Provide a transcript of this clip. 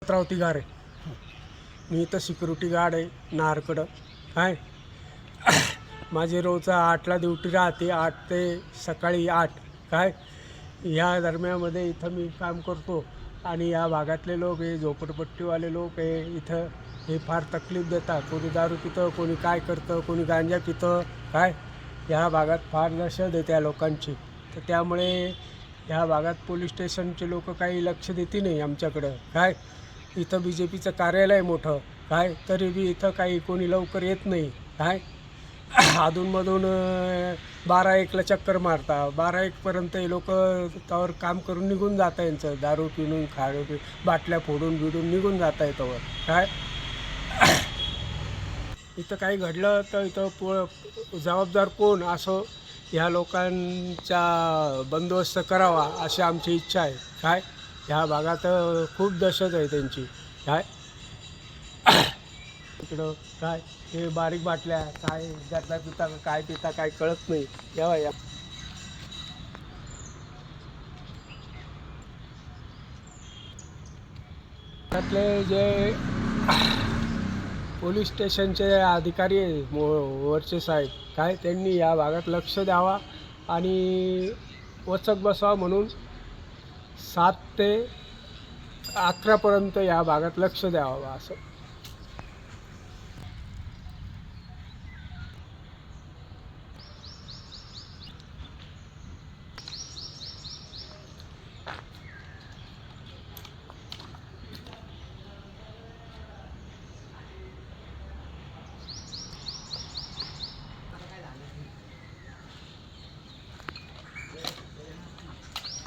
गणपतराव तिघारे. मी इथं security guard आहे नारकडं. काय माझी रोज 8ला ड्युटी राहते, 8 ते सकाळी 8. काय ह्या दरम्यामध्ये इथं मी काम करतो आणि या भागातले लोक हे झोपडपट्टीवाले लोक हे इथं हे फार तकलीफ देतात. कोणी दारू पितं, कोणी काय करतं, कोणी गांजा पितं. काय ह्या भागात फार दहशत आहे त्या लोकांची. तर त्यामुळे ह्या भागात पोलीस स्टेशनचे लोक काही लक्ष देते नाही आमच्याकडं. काय इथं BJPचं कार्यालय आहे मोठं. काय तरी बी इथं काही कोणी लवकर येत नाही. काय अधूनमधून 12-1ला चक्कर मारता. 12-1पर्यंत हे लोक त्यावर काम करून निघून जातं. यांचं दारू पिणून खाणं बाटल्या फोडून बिडून निघून जात आहे त्यावर. काय इथं काही घडलं तर इथं जबाबदार कोण असं ह्या लोकांचा बंदोबस्त करावा अशी आमची इच्छा आहे. काय ह्या भागात खूप दहशत आहे त्यांची. काय इकडं काय हे बारीक बाटल्या काय ज्यातला पिता काय पिता काय कळत नाही. या त्यातले जे पोलीस स्टेशनचे अधिकारी आहे वरचे साहेब. काय त्यांनी या भागात लक्ष द्यावा आणि वचक बसावा म्हणून 7 ते 11पर्यंत या भागात लक्ष द्यावं असं